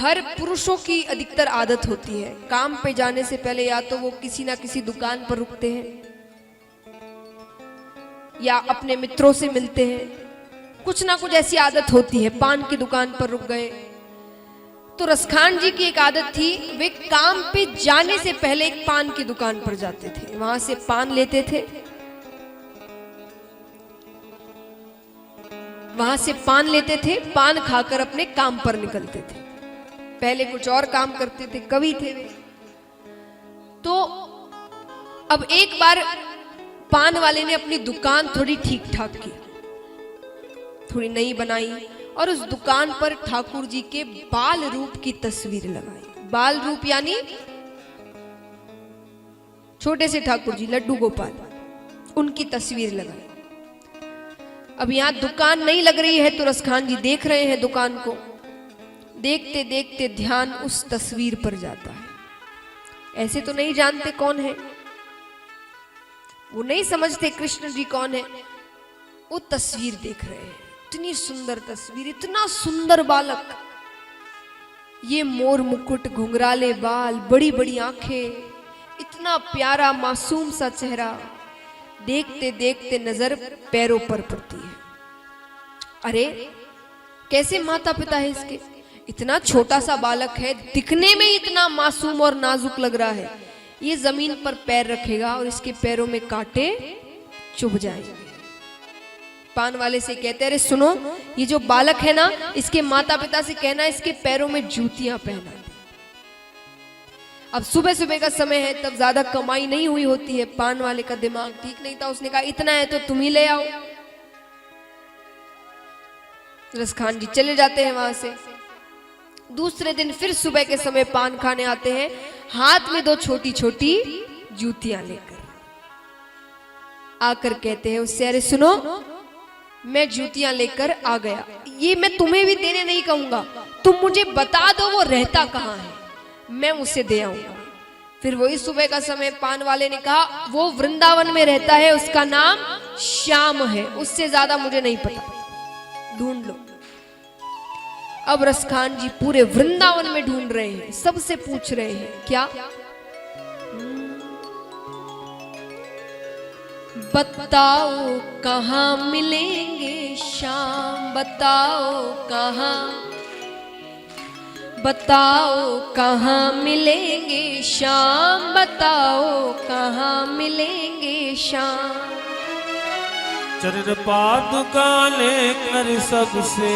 हर पुरुषों की अधिकतर आदत होती है, काम पे जाने से पहले या तो वो किसी ना किसी दुकान पर रुकते हैं या अपने मित्रों से मिलते हैं, कुछ ना कुछ ऐसी आदत होती है। पान की दुकान पर रुक गए। तो रसखान जी की एक आदत थी, वे काम पे जाने से पहले एक पान की दुकान पर जाते थे, वहां से पान लेते थे, वहां से पान लेते थे, पान खाकर अपने काम पर निकलते थे। पहले कुछ और काम करते थे, कवि थे वे। तो अब एक बार पान वाले ने अपनी दुकान थोड़ी ठीक ठाक की, थोड़ी नई बनाई और उस दुकान पर ठाकुर जी के बाल रूप की तस्वीर लगाई। बाल रूप यानी छोटे से ठाकुर जी, लड्डू गोपाल, उनकी तस्वीर लगाई। अब यहां दुकान नहीं लग रही है तो रसखान जी देख रहे हैं दुकान को। देखते देखते ध्यान उस तस्वीर पर जाता है। ऐसे तो नहीं जानते कौन है, वो नहीं समझते कृष्ण जी कौन है, वो तस्वीर देख रहे हैं। इतनी सुंदर तस्वीर, इतना सुंदर बालक, ये मोर मुकुट, घुंघराले बाल, बड़ी बड़ी आंखें, इतना प्यारा मासूम सा चेहरा। देखते देखते नजर पैरों पर पड़ती है। अरे कैसे माता पिता है इसके, इतना छोटा सा बालक है, दिखने में इतना मासूम और नाजुक लग रहा है, ये जमीन पर पैर रखेगा और इसके पैरों में कांटे चुभ जाएंगे। पान वाले से कहते, अरे सुनो, ये जो बालक है ना, इसके माता पिता से कहना इसके पैरों में जूतियां पहना। अब सुबह सुबह का समय है, तब ज्यादा कमाई नहीं हुई होती है। पान वाले का दिमाग ठीक नहीं था, उसने कहा इतना है तो तुम ही ले आओ। रसखान जी चले जाते हैं वहां से। दूसरे दिन फिर सुबह के समय पान खाने आते हैं, हाथ में दो छोटी छोटी जूतियां लेकर। आकर कहते हैं उससे, अरे सुनो, मैं जूतियां लेकर आ गया, ये मैं तुम्हें भी देने नहीं कहूंगा, तुम मुझे बता दो वो रहता कहाँ है, मैं उसे दे आऊंगा। फिर वही सुबह का समय पान वाले ने कहा, वो वृंदावन में रहता है, उसका नाम श्याम है, उससे ज्यादा मुझे नहीं पता, ढूंढ लो। अब रसखान जी पूरे वृंदावन में ढूंढ रहे हैं, सबसे पूछ रहे हैं क्या, बताओ कहाँ मिलेंगे श्याम, बताओ कहाँ, बताओ कहाँ मिलेंगे श्याम, बताओ कहाँ मिलेंगे श्याम। चरण पादुका लेकर सबसे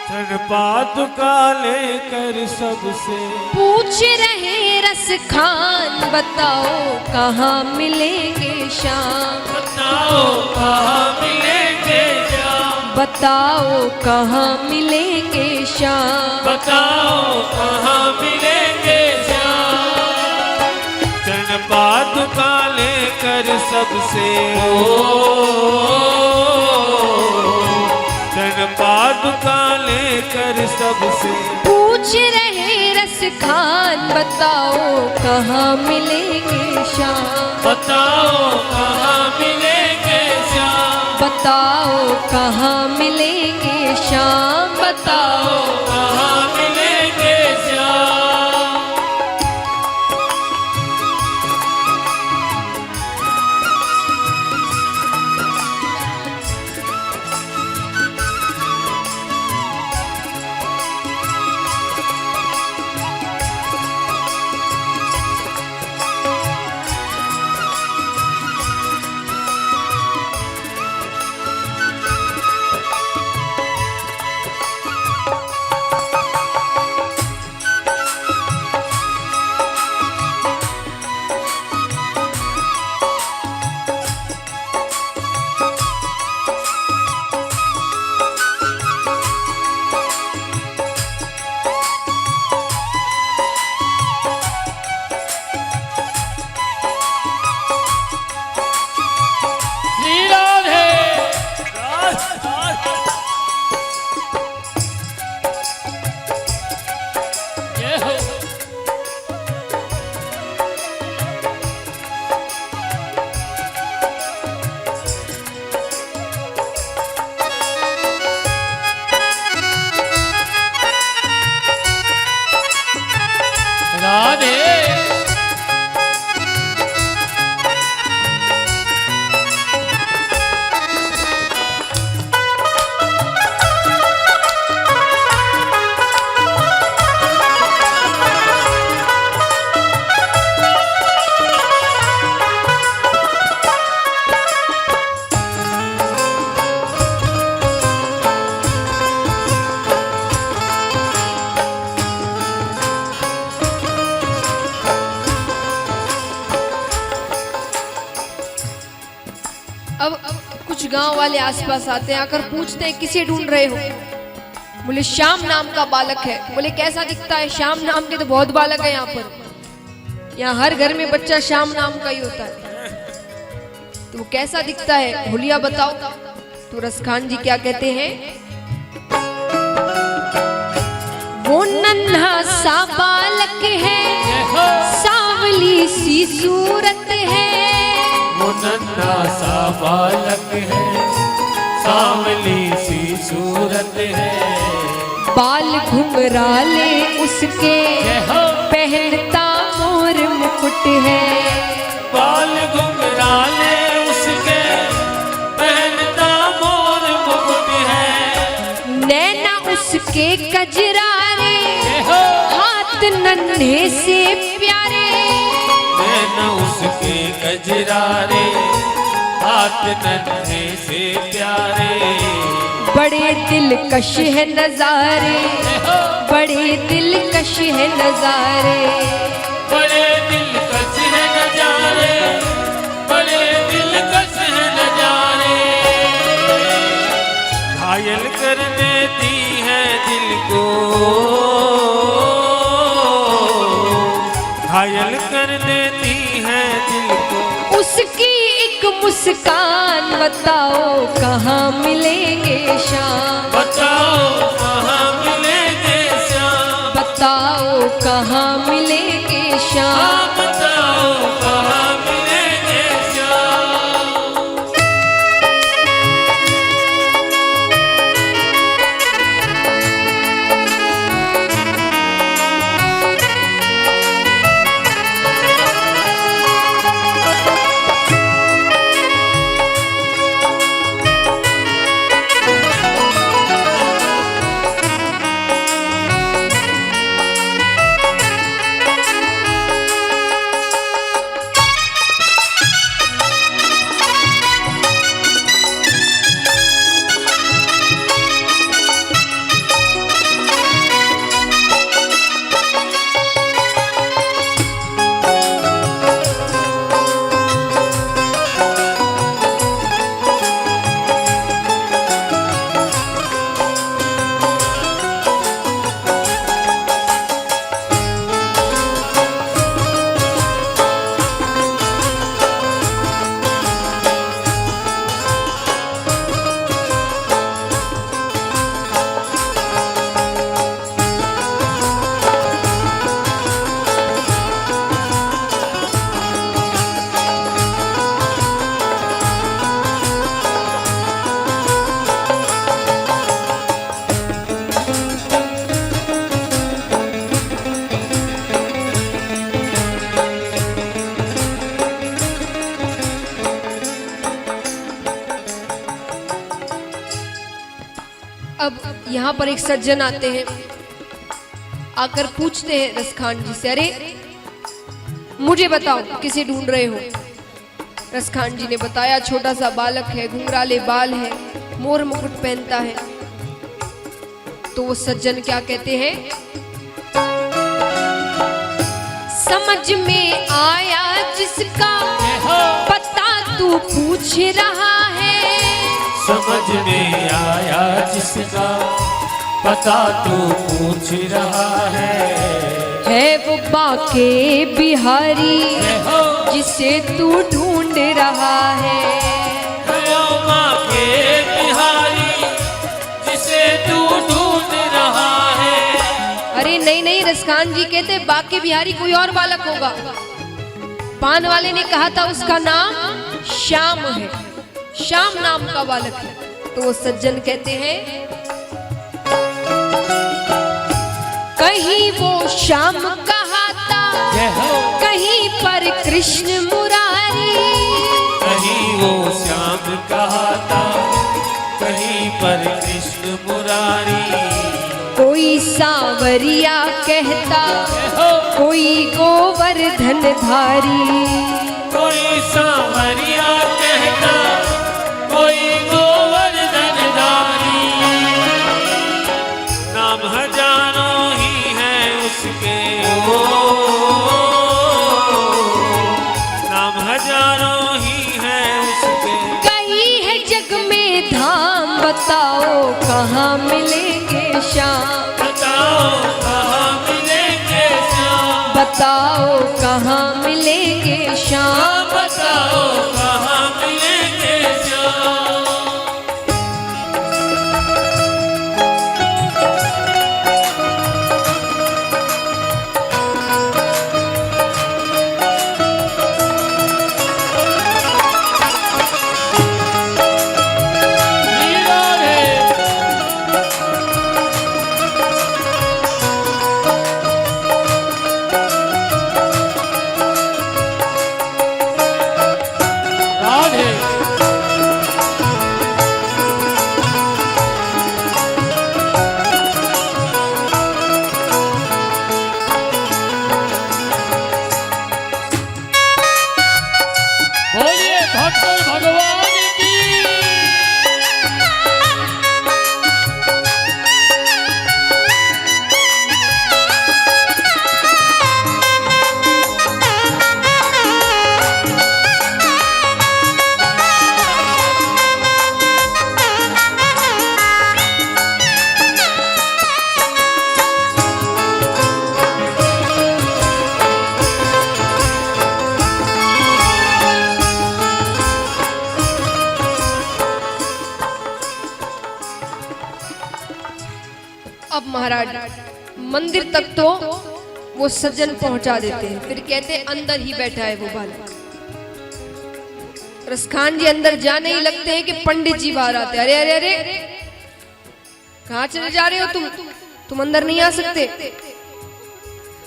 चरण पादुका लेकर सबसे पूछ रहे रसखान, बताओ कहाँ मिलेंगे श्याम, बताओ कहाँ मिलेंगे श्याम, बताओ कहाँ मिलेंगे श्याम, बताओ कहाँ मिलेंगे श्याम। चरण पादुका लेकर सबसे चरण पादुका लेकर सबसे पूछ रहे रसखान, बताओ कहाँ मिलेंगे श्याम, बताओ कहाँ मिलेंगे श्याम, बताओ कहाँ मिलेंगे श्याम, बताओ कहाँ मिलेंगे श्याम। गांव वाले आसपास आते हैं, आकर पूछते हैं किसे ढूंढ रहे हो? बोले श्याम नाम का बालक है। बोले कैसा दिखता है? श्याम नाम के तो बहुत बालक है यहाँ पर, यहाँ हर घर में बच्चा श्याम नाम का ही होता है। तो वो कैसा दिखता है हुलिया बताओ। तो रसखान जी क्या कहते हैं? वो नन्हा सा बालक है, सांवली सी सूरत है। वो नन्हा सा बालक है, सांवली सी सूरत है। बाल घुंघराले उसके, पहनता मोर मुकुट है। बाल घुंघराले उसके, पहनता मोर मुकुट है। नैना उसके कजरारे, हाथ नन्हे से प्यारे। नैना उसके कजरारे, हाथ नन्हे से प्यारे। बड़े दिलकश है नजारे, बड़े दिलकश है नजारे। बड़े दिलकश है नजारे, बड़े दिलकश है नजारे। घायल कर देती है दिल को, घायल कर देती है दिल को। उसकी एक मुस्कान बताओ कहाँ मिलेंगे श्याम। बताओ कहाँ मिलेंगे श्याम। बताओ कहाँ मिलेंगे श्याम। बताओ कहाँ मिलेंगे श्याम। अब यहाँ पर एक सज्जन आते हैं, आकर पूछते हैं रसखान जी से, अरे मुझे बताओ किसे ढूंढ रहे हो? रसखान जी ने बताया छोटा सा बालक है, घुंघराले बाल है, मोर मुकुट पहनता है। तो वो सज्जन क्या कहते हैं? समझ में आया जिसका पता तू पूछ रहा है। समझ में आया जिसका पता तू पूछ रहा है वो बाके बिहारी जिसे तू ढूंढ रहा है। वो बाके बिहारी जिसे तू ढूंढ रहा है। अरे नहीं नहीं, रसखान जी कहते बाके बिहारी कोई और बालक होगा। पान वाले ने कहा था उसका नाम श्याम है, श्याम नाम का बालक है। तो वो सज्जन कहते हैं कहीं वो श्याम कहाता, कहीं पर कृष्ण मुरारी। कहीं वो श्याम कहाता, कहीं पर कृष्ण मुरारी। कोई सांवरिया कहता, कोई गोवर्धन धारी। कोई सांवरिया कहता, कोई गोवर्धन धारी। नाम हजारों ही है उसके, नाम हजारों ही है उसके। कहीं है जग में श्याम, बताओ कहाँ मिलेंगे श्याम, बताओ कहाँ मिलेंगे श्याम। बताओ कहाँ मिलेंगे श्याम। बोलिए भक्त भगवान की। अब महाराज मंदिर तक तो वो सज्जन पहुंचा देते हैं, फिर कहते हैं अंदर ही बैठा है वो बालक। रसखान जी अंदर जाने ही लगते हैं कि पंडित जी बाहर आते हैं। अरे अरे अरे कहाँ चले जा रहे हो तुम अंदर नहीं आ सकते।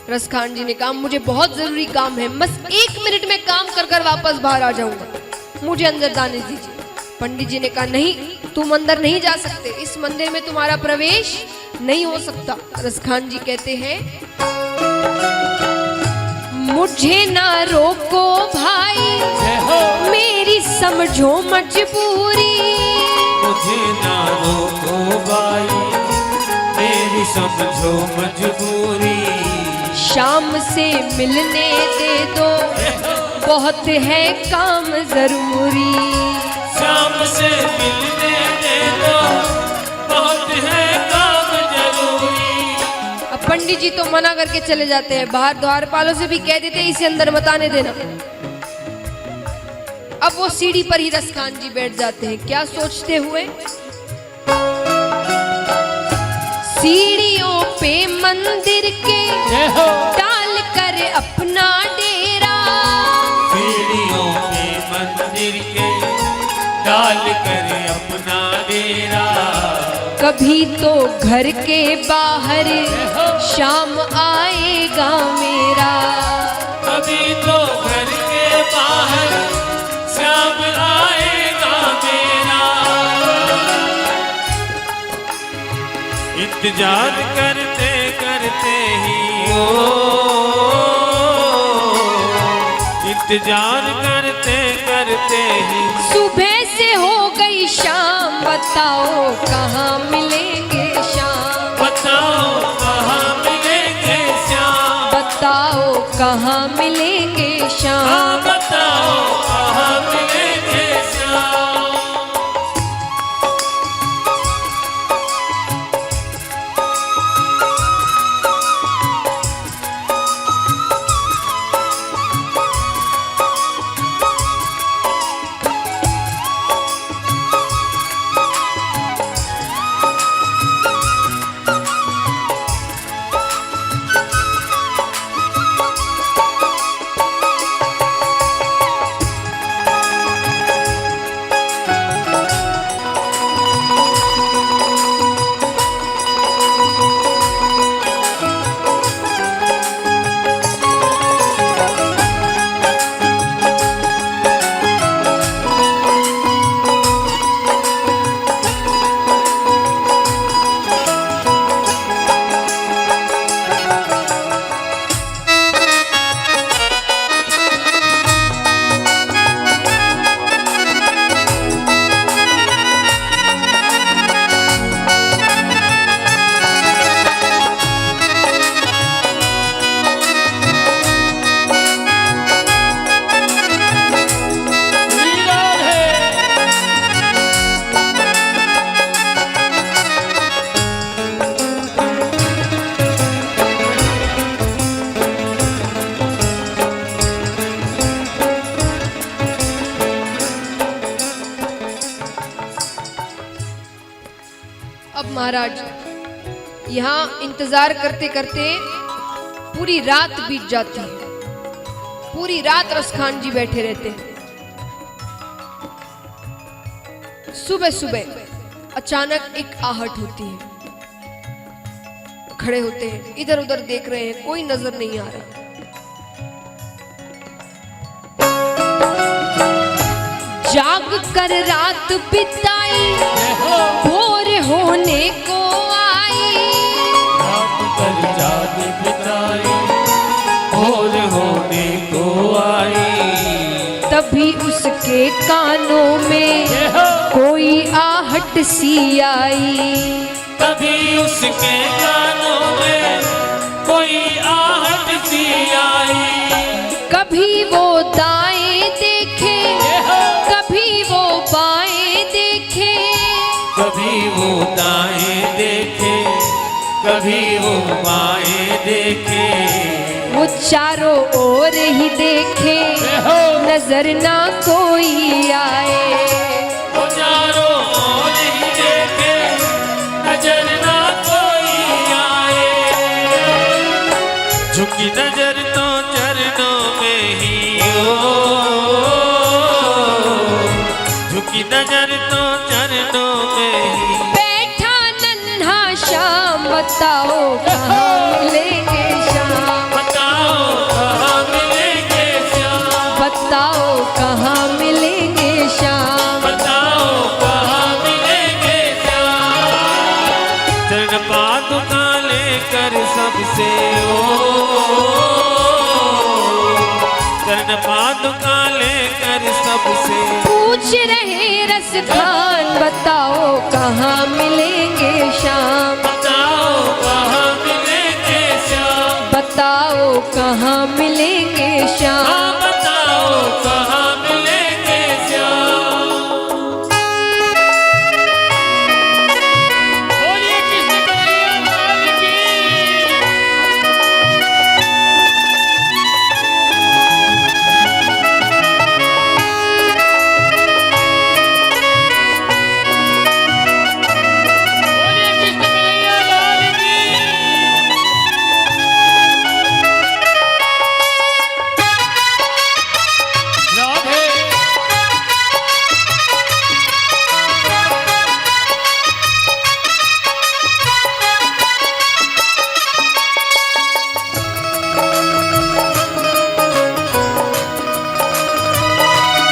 रसखान जी ने कहा मुझे बहुत जरूरी काम है, बस 1 मिनट में काम कर कर वापस बाहर आ जाऊंगा, मुझे अंदर जाने दीजिए। पंडित जी ने कहा नहीं, तुम अंदर नहीं जा सकते, इस मंदिर में तुम्हारा प्रवेश नहीं हो सकता। रसखान जी कहते हैं मुझे ना रोको भाई, मेरी समझो मजबूरी। मुझे ना रोको भाई, मेरी समझो मजबूरी। शाम से मिलने दे दो, बहुत है काम जरूरी। शाम से मिलने दे दो, बहुत है काम जरूरी। अब पंडित जी तो मना करके चले जाते हैं, बाहर द्वारपालों से भी कह देते हैं इसे अंदर मत आने देना। अब वो सीढ़ी पर ही रसखान जी बैठ जाते हैं, क्या सोचते हुए। सीढ़ियों पे मंदिर के डाल कर अपना डेरा, सीढ़ियों पे मंदिर के डाल कर अपना डेरा। कभी तो घर के बाहर शाम आएगा मेरा। कभी तो घर के बाहर शाम आएगा मेरा। इंतजार करते करते ही इंतजार करते करते ही सुबह से हो गई शाम, बताओ कहाँ मिलेंगे श्याम। बताओ कहाँ मिलेंगे श्याम। बताओ कहाँ मिलेंगे हाँ, श्याम। बताओ कहाँ मिलेंगे श्याम। महाराज यहाँ इंतजार करते करते पूरी रात बीत जाती है। पूरी रात रसखान जी बैठे रहते हैं। सुबह सुबह अचानक एक आहट होती है। खड़े होते हैं, इधर उधर देख रहे हैं, कोई नजर नहीं आ रहा। जाग कर रात बिताई, भोर होने को आई। जाग बिताई, भोर होने को आई। तभी उसके कानों में कोई आहट सी आई। तभी उसके कानों में कोई आहट सी आई। कभी वो दाएं देखे, कभी वो बाएं देखे। कभी वो दाएं देखे, कभी वो बाएं देखे। वो चारों ओर ही देखे, नजर ना कोई आए। वो चारों ओर ही देखे, नजर ना कोई आए। झुकी नजर तो चरणों में ही हो, झुकी नजर तो चरणों में ही। बैठा नन्हा श्याम, बताओ कहाँ मिलेंगे श्याम। बताओ कहाँ मिलेंगे श्याम। बताओ कहाँ मिलेंगे श्याम। बताओ कहाँ मिलेंगे श्याम। चरण पादुका लेकर सबसे चरण पादुका लेकर सबसे पूछ रहे रसखान, बताओ कहाँ मिलेंगे श्याम। बताओ कहाँ मिलेंगे श्याम। बताओ कहाँ मिलेंगे श्याम। हाँ बताओ कहाँ मिलेंगे श्याम। बोलिए कृष्ण कन्हैया लाल की। बोलिए कृष्ण कन्हैया लाल की। राधे।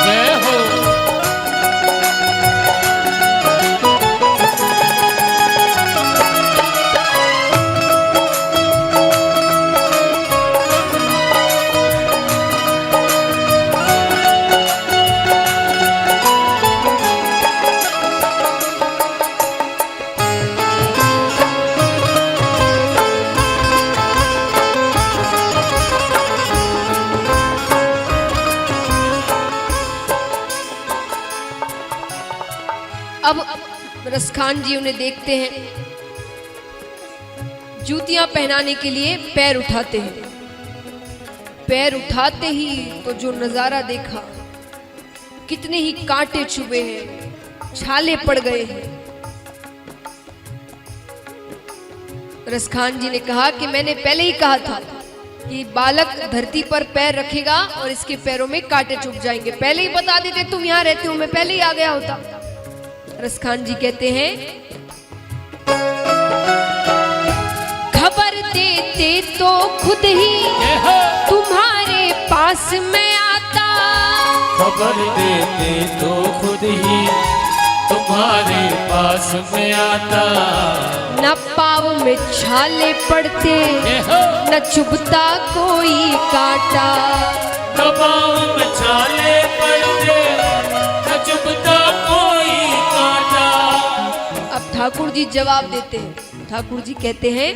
जय हो। अब रसखान जी उन्हें देखते हैं, जूतियां पहनाने के लिए पैर उठाते हैं। पैर उठाते ही तो जो नजारा देखा, कितने ही कांटे चुभे हैं, छाले पड़ गए हैं। रसखान जी ने कहा कि मैंने पहले ही कहा था कि बालक धरती पर पैर रखेगा और इसके पैरों में कांटे चुभ जाएंगे। पहले ही बता देते, तुम यहाँ रहते हो, मैं पहले ही आ गया होता। रसखान जी कहते हैं, खबर देते तो खुद ही तुम्हारे पास मैं आता। खबर देते तो खुद ही तुम्हारे पास में आता। न पाँव में छाले पड़ते, न चुभता कोई कांटा। न पाँव में छाले पड़ते, न चुभता कोई कांटा। अब ठाकुर जी जवाब देते हैं। ठाकुर जी कहते हैं,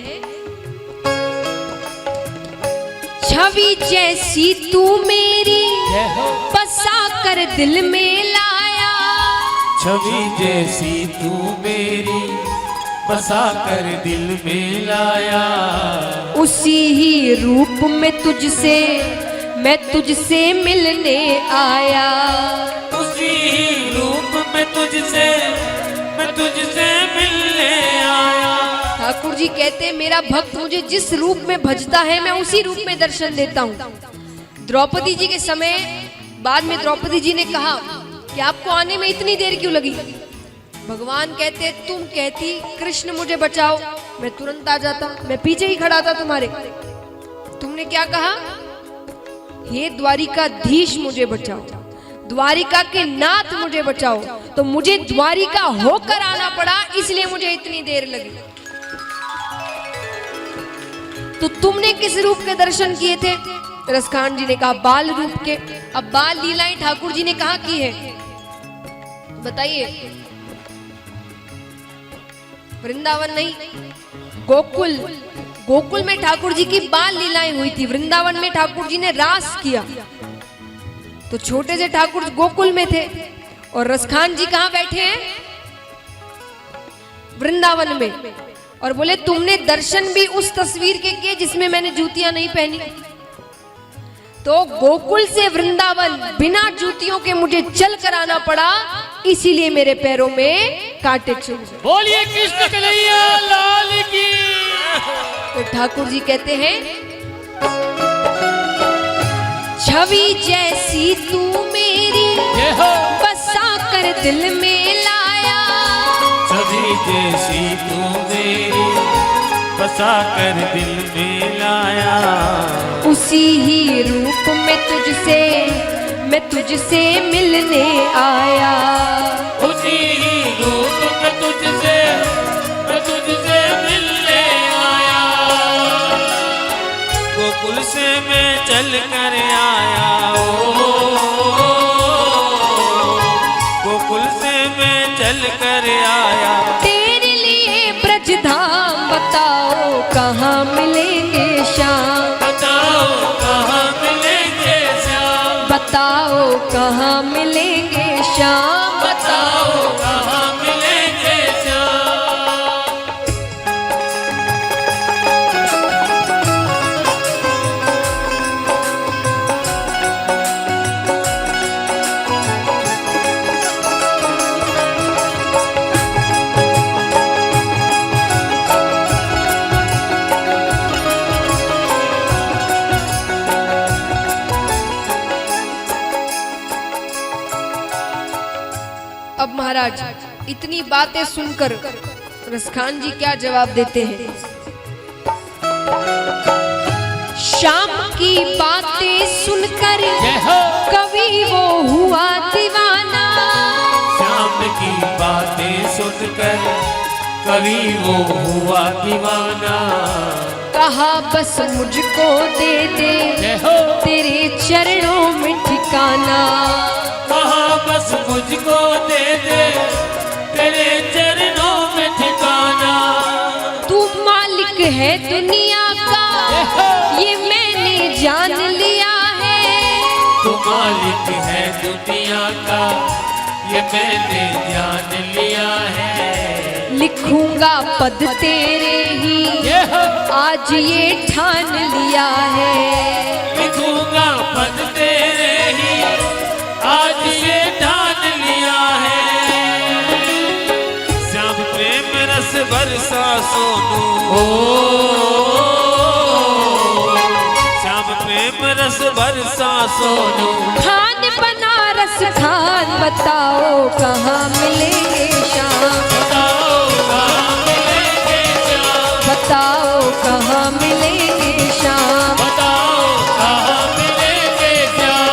छवि जैसी तू मेरी बसा कर दिल में लाया। छवि जैसी तू मेरी बसा कर दिल में लाया। उसी ही रूप में तुझसे मैं तुझसे मिलने आया। उसी ही रूप में तुझसे मैं तुझसे मिलने मिलने आया। ठाकुर जी कहते मेरा भक्त मुझे जिस रूप में भजता है मैं उसी रूप में दर्शन देता हूँ। द्रौपदी जी के समय बाद में द्रौपदी जी ने कहा कि आपको आने में इतनी देर क्यों लगी। भगवान कहते तुम कहती कृष्ण मुझे बचाओ, मैं तुरंत आ जाता, मैं पीछे ही खड़ा था तुम्हारे। तुमने क्या कहा, हे द्वारिकाधीश मुझे बचाओ, द्वारिका के नाथ मुझे बचाओ, तो मुझे द्वारिका होकर आना पड़ा, इसलिए मुझे इतनी देर लगी। तो तुमने किस रूप के दर्शन किए थे? रसखान जी ने कहा बाल रूप के। अब बाल लीलाएं ठाकुर जी ने कहा की है, बताइए। वृंदावन नहीं, गोकुल। गोकुल में ठाकुर जी की बाल लीलाएं हुई थी, वृंदावन में ठाकुर जी ने रास किया। तो छोटे से ठाकुर गोकुल में थे और रसखान जी कहां बैठे हैं? वृंदावन में। और बोले तुमने दर्शन भी उस तस्वीर के किए जिसमें मैंने जूतियां नहीं पहनी। तो गोकुल से वृंदावन बिना जूतियों के मुझे चल कर आना पड़ा, इसीलिए मेरे पैरों में कांटे चुभ गए। बोलिए कृष्ण कन्हैया लाल की। तो ठाकुर जी कहते हैं छवि जैसी तू मेरी बसा कर दिल में लाया। छवि जैसी तू मेरी बसा कर दिल में लाया। उसी ही रूप में मैं तुझसे मिलने आया। उसी ही रूप में मैं तुझसे मिलने आया। गोकुल से मैं चल कर आया, गोकुल से मैं चल कर आया। तेरे लिए ब्रजधाम बताओ कहाँ मिलेंगे श्याम। बताओ कहाँ मिलेंगे श्याम। बताओ कहाँ मिलेंगे श्याम। बताओ कहाँ मिलेंगे श्याम। अब महाराज इतनी बातें सुनकर रसखान जी क्या जवाब देते हैं? शाम की बातें सुनकर कवि वो हुआ दीवाना। शाम की बातें सुनकर कवि वो हुआ दीवाना। कहा बस मुझको दे दे तेरे चरणों में ठिकाना। कहा बस मुझको दे दे तेरे चरणों में ठिकाना। तू मालिक है दुनिया का ये मैंने जान लिया है। तू मालिक है दुनिया का ये मैंने जान लिया है। लिखूंगा पद तेरे ही आज ये ठान लिया है। लिखूंगा पद तेरे ही आज ये ठान लिया है। श्याम प्रेम रस बरसा सोनू, श्याम प्रेम रस बरसा सोनू। खान बनारस खान बताओ कहाँ मिलेंगे श्याम। बताओ कहाँ मिलेंगे श्याम। बताओ कहाँ मिलेंगे श्याम। बताओ कहाँ मिलेंगे श्याम।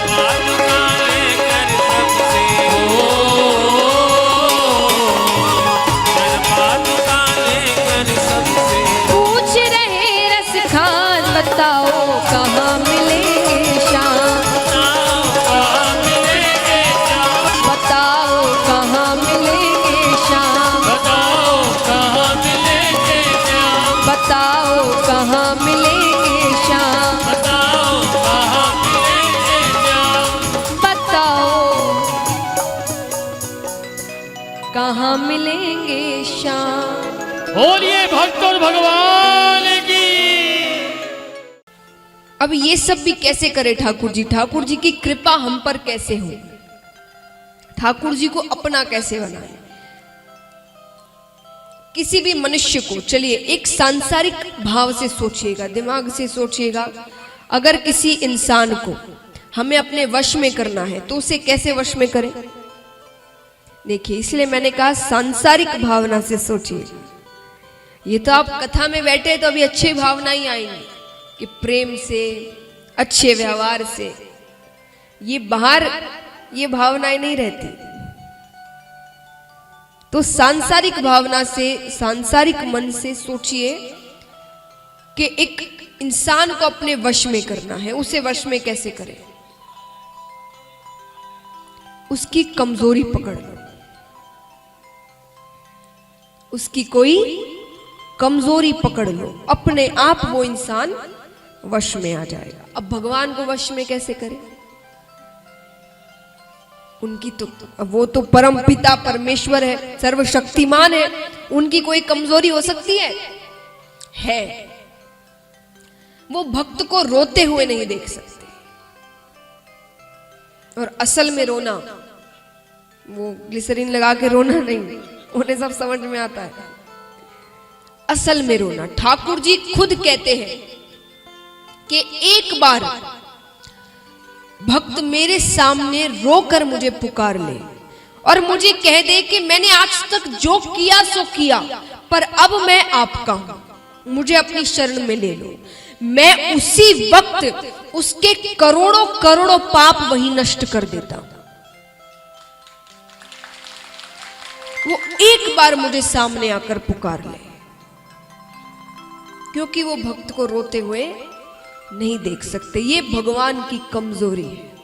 पालुका लेकर सबसे पालुका लेकर सबसे पूछ रहे रस खान बताओ कहाँ मिलेंगे श्याम। बताओ कहाँ मिलेंगे श्याम। बताओ कहाँ मिलेंगे श्याम। बताओ कहाँ मिलेंगे श्याम। बताओ कहाँ मिलेंगे श्याम। बताओ कहाँ मिलेंगे श्याम। बताओ कहाँ मिलेंगे श्याम। बोलिए भक्त और भगवान की। अब ये सब भी कैसे करे ठाकुर जी? ठाकुर जी की कृपा हम पर कैसे हो? ठाकुर जी को अपना कैसे बनाए? किसी भी मनुष्य को, चलिए एक सांसारिक भाव से सोचिएगा, दिमाग से सोचिएगा, अगर किसी इंसान को हमें अपने वश में करना है तो उसे कैसे वश में करें? देखिए, इसलिए मैंने कहा सांसारिक भावना से सोचिए। ये तो आप कथा में बैठे तो अभी अच्छी भावना ही आएंगी कि प्रेम से, अच्छे व्यवहार से, ये बाहर ये भावनाएं नहीं रहती। तो सांसारिक भावना से, सांसारिक मन से सोचिए कि एक इंसान को अपने वश में करना है, उसे वश में कैसे करें? उसकी कमजोरी पकड़ लो, उसकी कोई कमजोरी पकड़ लो, अपने आप वो इंसान वश में आ जाएगा। अब भगवान को वश में कैसे करें? उनकी तो, वो तो परम पिता परमेश्वर है, सर्वशक्तिमान है, उनकी कोई कमजोरी हो सकती है? वो भक्त को रोते हुए नहीं देख सकते। और असल में रोना, वो ग्लिसरीन लगा के रोना नहीं, उन्हें सब समझ में आता है। असल में रोना, ठाकुर जी खुद कहते हैं कि एक बार भक्त मेरे सामने रोकर मुझे पुकार ले और मुझे कह दे कि मैंने आज तक जो किया सो किया, पर अब मैं आपका हूं, मुझे अपनी शरण में ले लो। मैं उसी वक्त उसके करोड़ों करोड़ों पाप वहीं नष्ट कर देता हूं। वो एक बार मुझे सामने आकर पुकार ले, क्योंकि वो भक्त को रोते हुए नहीं देख सकते। ये भगवान की कमजोरी है।